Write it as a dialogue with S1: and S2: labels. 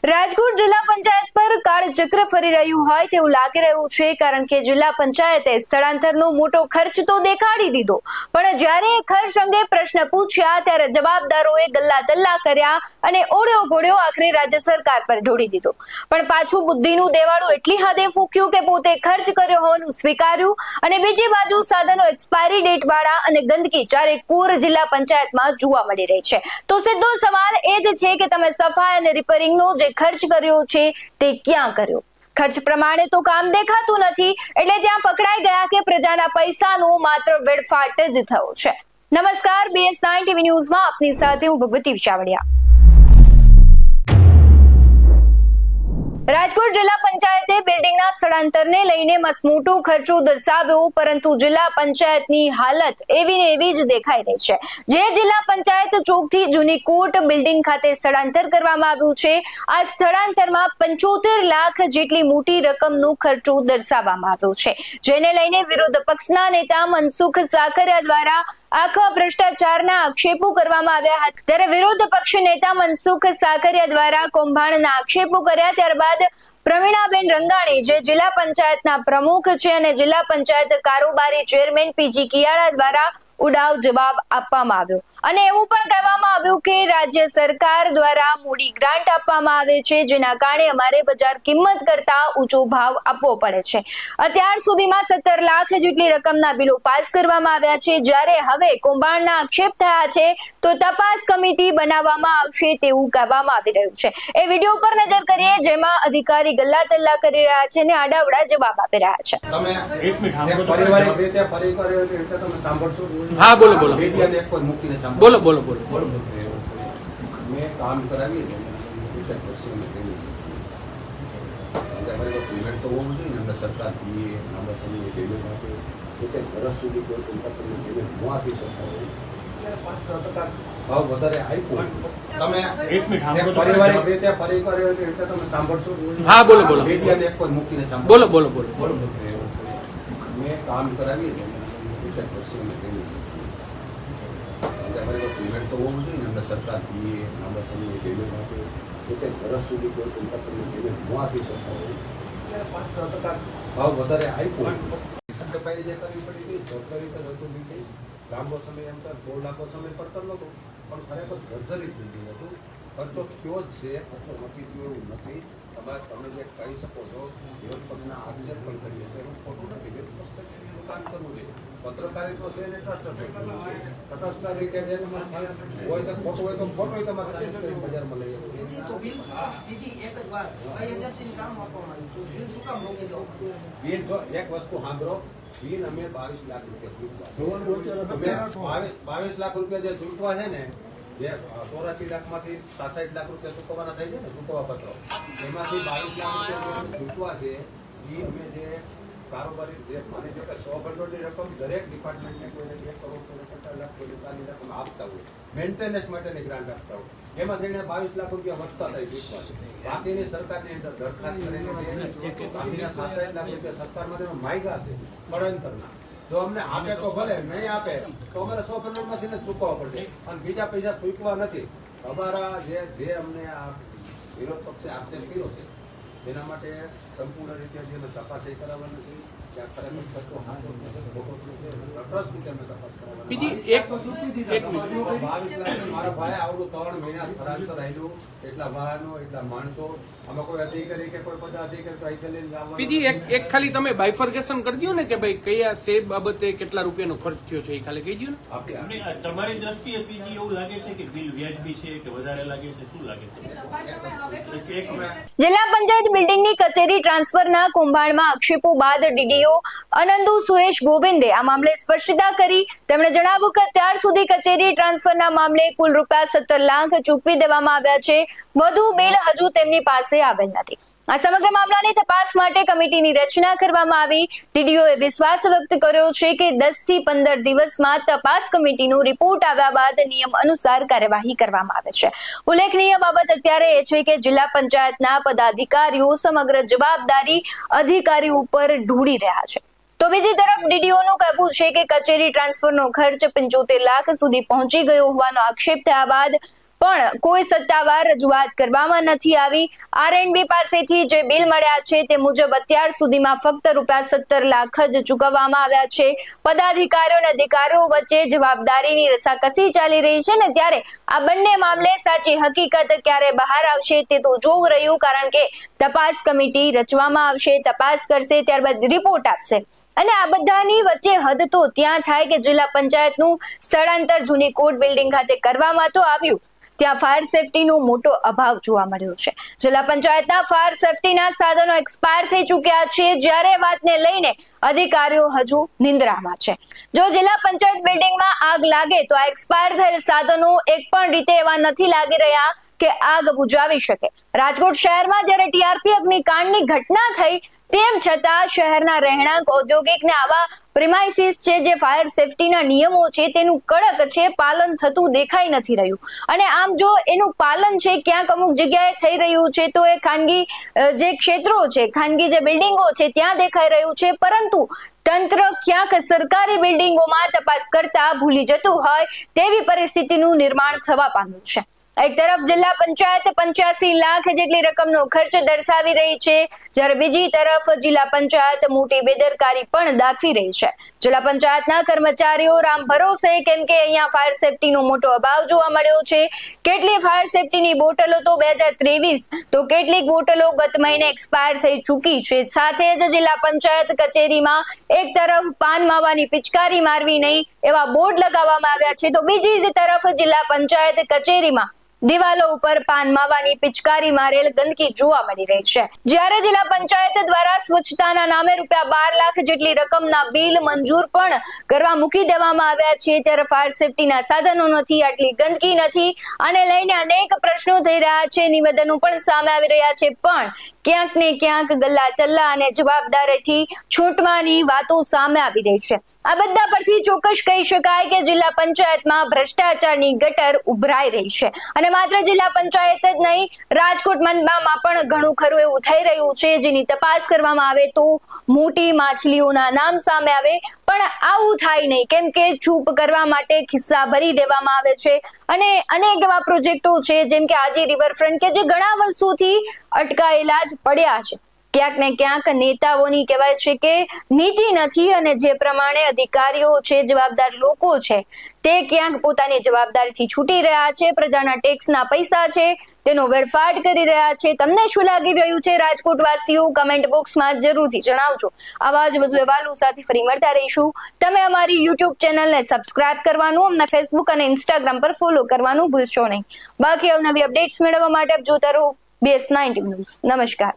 S1: રાજકોટ જિલ્લા પંચાયત પર કાળચક્ર ફરી રહ્યું હોય તેવું લાગી રહ્યું છે, કારણ કે જિલ્લા પંચાયતે સ્થળાંતરનો મોટો ખર્ચ તો દેખાડી દીધો, પણ જ્યારે ખર્ચ અંગે પ્રશ્ન પૂછ્યા ત્યારે જવાબદારોએ ગલ્લા તલ્લા કર્યા અને ઓળ્યો ઘોડ્યો આખરે રાજ્ય સરકાર પર ઢોળી દીધો। પણ પાછું બુદ્ધિનું દેવાળું એટલી હદે ફૂક્યું કે પોતે ખર્ચ કર્યો હોવાનું સ્વીકાર્યું, અને બીજી બાજુ સાધનો એક્સપાયરી ડેટ વાળા અને ગંદકી ચારેકોર જિલ્લા પંચાયતમાં જોવા મળી રહી છે। તો સીધો સવાલ એ જ છે કે તમે સફાઈ અને રિપેરિંગનો જે ખર્ચ કર્યો છે તે ક્યાં કર્યો? ખર્ચ પ્રમાણે તો કામ દેખાતું નથી, એટલે ત્યાં પકડાઈ ગયા કે પ્રજાના પૈસાનો માત્ર વેડફાટ જ થયો છે। નમસ્કાર, BS9 TV ન્યૂઝમાં આપની સાથે હું ભગવતી વિશાવડિયા। રાજકોટ જિલ્લા પંચાયતે બિલ્ડિંગના સ્થળાંતરને લઈને મસમોટો ખર્ચો દર્શાવ્યો, પરંતુ જિલ્લા પંચાયતની હાલત એવી ને એવી જ દેખાઈ રહી છે। જે જિલ્લા પંચાયત ચોકથી જૂની કોર્ટ બિલ્ડિંગ ખાતે સ્થળાંતર કરવામાં આવ્યું છે, આ સ્થળાંતરમાં 75 લાખ જેટલી મોટી રકમનો ખર્ચો દર્શાવવામાં આવ્યો છે, જેને લઈને વિરોધ પક્ષના નેતા મનસુખ સાકરિયા દ્વારા આખા ભ્રષ્ટાચારના આક્ષેપો કરવામાં આવ્યા હતા। ત્યારે વિરોધ પક્ષ નેતા મનસુખ સાકરિયા દ્વારા કૌભાંડના આક્ષેપો કર્યા। ત્યારબાદ પ્રવીણાબેન રંગાણી, જે જિલ્લા પંચાયતના પ્રમુખ છે અને જિલ્લા પંચાયત કારોબારી ચેરમેન PG કિયાળા દ્વારા ઉડાવ જવાબ આપવામાં આવ્યો, અને એવું પણ કહેવામાં આવ્યું કે રાજ્ય સરકાર દ્વારા મોડી ગ્રાન્ટ આપવામાં આવે છે, જેના કારણે અમારે બજાર કિંમત કરતા ઊંચો ભાવ આપવો પડે છે। અત્યાર સુધીમાં 17 લાખ જેટલી રકમના બિલો પાસ કરવામાં આવ્યા છે। જ્યારે હવે કૌભાંડના આક્ષેપ થયા છે તો તપાસ કમિટી બનાવવામાં આવશે તેવું કહેવામાં આવી રહ્યું છે। એ વિડીયો પર નજર કરીએ, જેમાં અધિકારી ગલ્લા તલ્લા કરી રહ્યા છે અને આડાવડા જવાબ આપી રહ્યા છે।
S2: તમે એક મિનિટ પારિવારિક રીતે પરિવારો એટલે તમે સાંભળશો।
S3: हाँ बोलो बोलो
S2: मीडिया एक कोई मुक्ति ने सामने
S3: बोलो बोलो बोलो बोलो
S2: मैं काम करावी विचार करશે ને કેવું એટલે મારી પેમેન્ટ તો હોવું જોઈએ ને। આપણે સરકાર દીએ આપણે સમય પેમેન્ટ આપે તો તે વર્ષ સુધી કોઈ કંપની પેમેન્ટ ન આપી શકતા હોય એટલે 5% ભાવ વધારે આપ્યો। તમે
S3: એક મિનિટ
S2: પારિવારિક રીતે પરિવારો એટલે તમે સાંભળશો।
S3: हाँ बोलो बोलो
S2: मीडिया એક કોઈ મુક્તિ ને સામને
S3: बोलो बोलो बोलो
S2: બોલો મેં કામ કરાવી વિચાર કરશે ને કેવું એટલે પેમેન્ટ તો હોવું જોઈએ ને। આપણે સરકાર દીએ આપણે સમય પેમેન્ટ આપે તો તે વર્ષ સુધી કોઈ કંપની પેમેન્ટ ન આપી શકતા હોય એટલે 5% ભાવ વધારે આપ્યો। સફાઈ જે કરવી પડી ગઈ, જર્જરિત જ હતું બિલ્ડિંગ। લાંબો સમય એમ તો 2 લાખો સમય પડતર નહોતું, પણ ખરેખર જર્જરિત બિલ્ડિંગ હતું। ખર્ચો થયો જ છે, ખર્ચો નથી થયો એવું નથી। તમે જે કહી શકો છો વિરોધ પક્ષના આક્ષેપ પણ કરીએ છીએ, એવું ખોટું નથી। વિરોધ પક્ષ કામ કરવું જોઈએ, પત્રકારિત્વ છે ને તટસ્થ રીતે જે હોય તો ખોટું હોય તો ખોટું હોય તમારે સાચું કરી બજારમાં લઈ
S4: તો બિલ બીજી એક જ વાત, કઈ એજન્સીને કામ આપવામાં આવ્યું તો બિલ શું કામ રોકી દો?
S2: બિલ જો એક વસ્તુ સાંભળો, બિલ અમે 22 લાખ રૂપિયા ચૂકવા, 22 લાખ રૂપિયા જે ચૂકવા છે ને, જે 84 લાખમાંથી 67 લાખ રૂપિયા ચૂકવવાના થાય છે ને ચૂકવવા પત્રો, એમાંથી 22 લાખ રૂપિયા ચૂકવા છે એ અમે જે કારોબારી જે માની લો કે 100 કરોડની રકમ દરેક ડિપાર્ટમેન્ટને કોઈને 2 કરોડ કોઈને 50 લાખ કોઈને 40 લાખ આપતા હોય, મેન્ટેનન્સ માટેની ગ્રાન્ટ આપતા હોય, એમાં થઈને 22 લાખ રૂપિયા વધતા થાય ચૂકવા। બાકીની સરકારની અંદર દરખાસ્ત કરેલી છે, બાકીના 67 લાખ રૂપિયા સરકારમાં માગ્યા છે પડતરના। જો અમને આપે તો ભલે, નહીં આપે તો અમારે 100 કરોડમાંથી જ ચૂકવવા પડશે, અને બીજા પૈસા ચૂકવા નથી। અમારા જે અમને આ વિરોધ પક્ષે આક્ષેપ કર્યો છે એના માટે સંપૂર્ણ રીતે જે તપાસ કરાવવાની છે, ત્યાં ખરેખર ખર્ચો હાથો ખોટો છે, તટસ્થ રીતે અમે તપાસ કરવાની।
S3: બીજી એક
S2: 22 લાખ મારા ભાઈ આવડું 3 મહિના સ્થળાંતર આવેલું, એટલા વાહનો એટલા માણસો, આમાં કોઈ અધિકારી કે કોઈ પદાધિકારી તો અહીં લઈને જવાનું।
S3: બીજી એક ખાલી તમે બાયફર્ગેશન કરી દો ને કે ભાઈ કયા સે બાબતે કેટલા રૂપિયાનો ખર્ચ થયો છે, એ ખાલી કહી દો ને।
S5: તમારી દ્રષ્ટિએ પીજી એવું લાગે છે કે બિલ વ્યાજબી છે કે વધારે લાગે છે, શું લાગે છે?
S1: જિલ્લા પંચાયત બિલ્ડિંગની કચેરી ટ્રાન્સફરના કૌભાંડમાં આક્ષેપો બાદ ડીડીઓ અનંદુ સુરેશ ગોવિંદે આ મામલે સ્પષ્ટતા કરી। તેમણે જણાવ્યું કે અત્યાર સુધી કચેરી ટ્રાન્સફરના મામલે કુલ રૂપિયા 17 લાખ ચૂકવી દેવામાં આવ્યા છે, વધુ બિલ હજુ તેમની પાસે આવેલ નથી। આ સમગ્ર મામલાની તપાસ માટે કમિટીની રચના કરવામાં આવી। ડીડીઓએ વિશ્વાસ વ્યક્ત કર્યો છે કે 10 થી 15 દિવસમાં તપાસ કમિટીનો રિપોર્ટ આવ્યા બાદ નિયમ અનુસાર કાર્યવાહી કરવામાં આવે છે। ઉલ્લેખનીય બાબત અત્યારે એ છે કે જિલ્લા પંચાયતના પદાધિકારીઓ સમગ્ર જવાબદારી અધિકારીઓ ઉપર ઢોળી રહ્યા છે। તો બીજી તરફ ડીડીઓનું કહેવું છે કે કચેરી ટ્રાન્સફરનો ખર્ચ 75 લાખ સુધી પહોંચી ગયો હોવાનો આક્ષેપ થયા બાદ પણ કોઈ સત્તાવાર રજૂઆત કરવામાં નથી આવી. R&B પાસેથી જે બિલ મળ્યા છે તે મુજબ અત્યાર સુધીમાં ફક્ત ₹17 લાખ જ ચૂકવવામાં આવ્યા છે. પદાધિકારીઓ અને અધિકારીઓ વચ્ચે જવાબદારીની રસાકસી ચાલી રહી છે ને ત્યારે આ બંને મામલે સાચી હકીકત ક્યારે બહાર આવશે તે તો જોવું રહ્યું, કારણ કે તપાસ કમિટી રચવામાં આવશે, તપાસ કરશે, ત્યારબાદ રિપોર્ટ આપશે. અને આ બધાની વચ્ચે હદ તો ત્યાં થાય કે જિલ્લા પંચાયતનું સ્થળાંતર જૂની કોર્ટ બિલ્ડિંગ ખાતે કરવામાં તો આવ્યું, ત્યાં ફાયર સેફટીનો મોટો અભાવ જોવા મળ્યો છે. જિલ્લા પંચાયતના ફાયર સેફટીના સાધનો એક્સપાયર થઈ ચૂક્યા છે, જ્યારે વાતને લઈને અધિકારીઓ હજુ નિંદ્રામાં છે. જો જિલ્લા પંચાયત બિલ્ડિંગમાં આગ લાગે તો આ એક્સપાયર થયેલ સાધનો એક પણ રીતે એવા નથી લાગી રહ્યા કે આગ બુઝાવી શકે. રાજકોટ શહેરમાં જ્યારે TRP અગ્નિકાંડની ઘટના થઈ તેમ છતાં શહેરના રહેણાંક, ઔદ્યોગિક ને આવા પ્રિમાઇસીસ છે જે ફાયર સેફટીના નિયમો છે તેનું કડક છે પાલન થતું દેખાઈ નથી રહ્યું. અને આમ જો એનું પાલન છે ક્યાંક અમુક જગ્યાએ થઈ રહ્યું છે તો એ ખાનગી જે ક્ષેત્રો છે, ખાનગી જે બિલ્ડિંગો છે ત્યાં દેખાઈ રહ્યું છે, પરંતુ તંત્ર ક્યાંક સરકારી બિલ્ડિંગોમાં તપાસ કરતા ભૂલી જતું હોય તેવી પરિસ્થિતિનું નિર્માણ થવા પામ્યું છે. એક તરફ જિલ્લા પંચાયત 85 લાખ જેટલી રકમનો ખર્ચ દર્શાવી રહી છે, જ્યારે બીજી તરફ જિલ્લા પંચાયત મોટી બેદરકારી પણ દાખવી રહી છે. જિલ્લા પંચાયતના કર્મચારીઓ રામ ભરોસે, કેમ કે અહીંયા ફાયર સેફટીનો મોટો અભાવ જોવા મળ્યો છે. કેટલી ફાયર સેફટીની બોટલો તો 2023 તો કેટલીક બોટલો ગત મહિને એક્સપાયર થઈ ચૂકી છે. સાથે જ જિલ્લા પંચાયત કચેરીમાં એક તરફ પાન માવાની પિચકારી મારવી નહીં એવા બોર્ડ લગાવવામાં આવ્યા છે, તો બીજી જ તરફ જિલ્લા પંચાયત કચેરીમાં દિવાલો ઉપર પાન માવાની પિચકારી મારેલ ગંદકી જોવા મળી રહી છે. જ્યારે જિલ્લા પંચાયત દ્વારા સ્વચ્છતાના નામે ₹12 લાખ જેટલી રકમના બિલ મંજૂર પણ કરવા મૂકી દેવામાં આવ્યા છે, ત્યારે ફાયર સેફટીના સાધનો નથી, આટલી ગંદકી નથી, આને લઈને અનેક પ્રશ્નો થઈ રહ્યા છે, નિવેદનો પણ સામે આવી રહ્યા છે, પણ ક્યાંક ને ક્યાંક ગલ્લા ચલ્લા અને જવાબદારીથી છૂટવાની વાતો સામે આવી રહી છે. આ બધા પરથી ચોક્કસ કહી શકાય કે જિલ્લા પંચાયતમાં ભ્રષ્ટાચારની ગટર ઉભરાઈ રહી છે. અને માત્ર જિલ્લા પંચાયત જ નહીં, રાજકોટ મનપામાં પણ ઘણું ખરું એવું થઈ રહ્યું છે, જેની તપાસ કરવામાં આવે તો મોટી માછલીઓના નામ સામે આવે, પણ આવું થાય નહીં, કેમ કે ચૂપ કરવા માટે ખિસ્સા ભરી દેવામાં આવે છે. અને અનેક એવા પ્રોજેક્ટો છે જેમ કે આજી રિવરફ્રન્ટ કે જે ઘણા વર્ષોથી અટકાયેલા જ પડ્યા છે. ક્યાંક ને ક્યાંક નેતાઓની કહેવાય છે કે નીતિ નથી, અને જે પ્રમાણે અધિકારીઓ છે, જવાબદાર લોકો છે, તે ક્યાંક પોતાની જવાબદારીથી છૂટી રહ્યા છે, પ્રજાના ટેક્સના પૈસા છે તેનો વેડફાટ કરી રહ્યા છે. તમને શું લાગી રહ્યું છે રાજકોટ વાસીઓ? કમેન્ટ બોક્સમાં જરૂરથી જણાવજો. આવા જ વધુ અહેવાલો સાથે ફરી મળતા રહીશું. તમે અમારી YouTube ચેનલને સબસ્ક્રાઇબ કરવાનું, અમને Facebook અને Instagram પર ફોલો કરવાનું ભૂલશો નહીં. બાકી અવનવી અપડેટ્સ મેળવવા માટે આપ જોતા રહો BS19 ન્યૂઝ. નમસ્કાર.